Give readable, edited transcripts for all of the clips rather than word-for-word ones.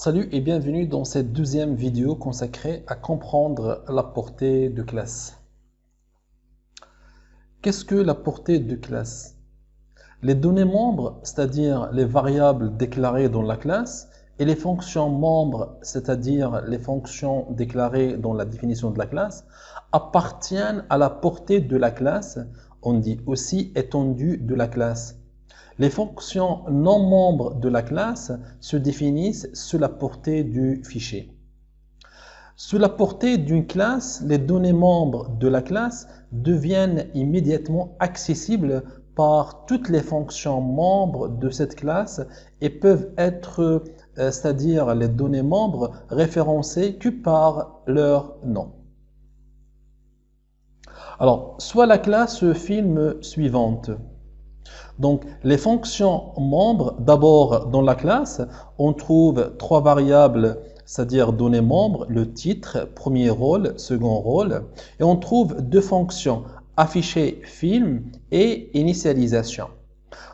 Salut et bienvenue dans cette deuxième vidéo consacrée à comprendre la portée de classe. Qu'est-ce que la portée de classe? Les données membres, c'est-à-dire les variables déclarées dans la classe, et les fonctions membres, c'est-à-dire les fonctions déclarées dans la définition de la classe, appartiennent à la portée de la classe, on dit aussi étendue de la classe. Les fonctions non membres de la classe se définissent sous la portée du fichier. Sous la portée d'une classe, les données membres de la classe deviennent immédiatement accessibles par toutes les fonctions membres de cette classe et peuvent être, c'est-à-dire les données membres, référencées que par leur nom. Alors, soit la classe film suivante. Donc, les fonctions membres, d'abord dans la classe, on trouve trois variables, c'est-à-dire données membres, le titre, premier rôle, second rôle, et on trouve deux fonctions, afficher film et initialisation.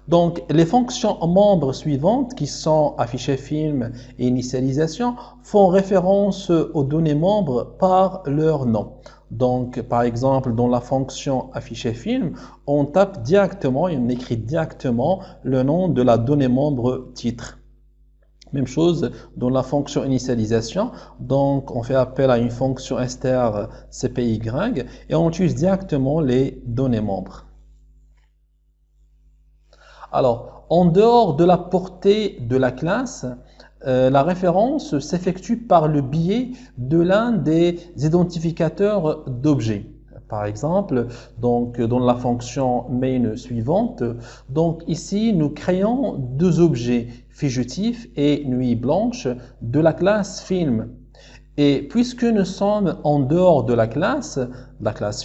Donc, les fonctions membres suivantes, qui sont afficher film et initialisation, font référence aux données membres par leur nom. Donc, par exemple, dans la fonction afficher film, on tape directement et on écrit directement le nom de la donnée membre titre. Même chose dans la fonction initialisation, donc on fait appel à une fonction str cpy et on utilise directement les données membres. Alors, en dehors de la portée de la classe, la référence s'effectue par le biais de l'un des identificateurs d'objets. Par exemple, donc, dans la fonction main suivante, donc ici nous créons deux objets, fugitif et nuit blanche, de la classe film. Et puisque nous sommes en dehors de la classe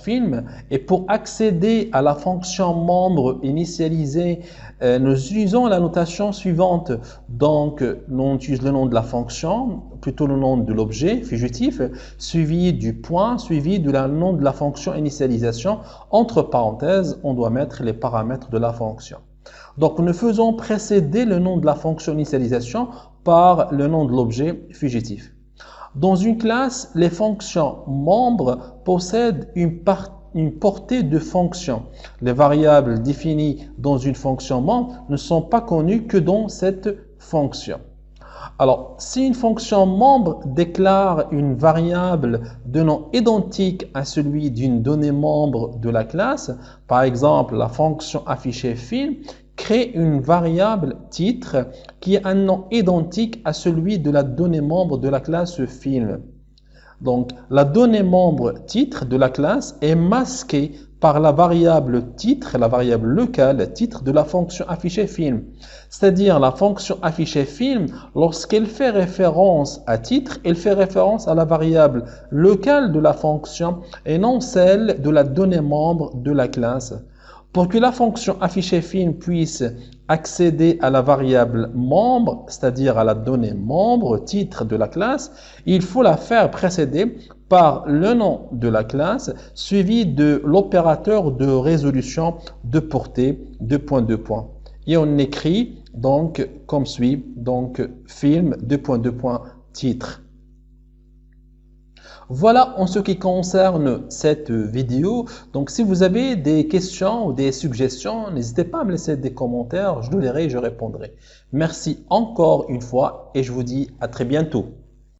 film, et pour accéder à la fonction membre initialisée, nous utilisons la notation suivante. Donc, on utilise le nom de la fonction, plutôt le nom de l'objet fugitif, suivi du point, suivi du nom de la fonction initialisation. Entre parenthèses, on doit mettre les paramètres de la fonction. Donc, nous faisons précéder le nom de la fonction initialisation par le nom de l'objet fugitif. Dans une classe, les fonctions membres possèdent une portée de fonctions. Les variables définies dans une fonction membre ne sont pas connues que dans cette fonction. Alors, si une fonction membre déclare une variable de nom identique à celui d'une donnée membre de la classe, par exemple la fonction afficher film, crée une variable titre qui a un nom identique à celui de la donnée membre de la classe film. Donc, la donnée membre titre de la classe est masquée par la variable titre, la variable locale titre de la fonction afficher film. C'est-à-dire la fonction afficher film, lorsqu'elle fait référence à titre, elle fait référence à la variable locale de la fonction et non celle de la donnée membre de la classe. Pour que la fonction afficher film puisse accéder à la variable membre, c'est-à-dire à la donnée membre, titre de la classe, il faut la faire précéder par le nom de la classe suivi de l'opérateur de résolution de portée, deux points. Et on écrit donc comme suit, donc film, deux points, titre. Voilà en ce qui concerne cette vidéo. Donc, si vous avez des questions ou des suggestions, n'hésitez pas à me laisser des commentaires. Je nous lirai et je répondrai. Merci encore une fois et je vous dis à très bientôt.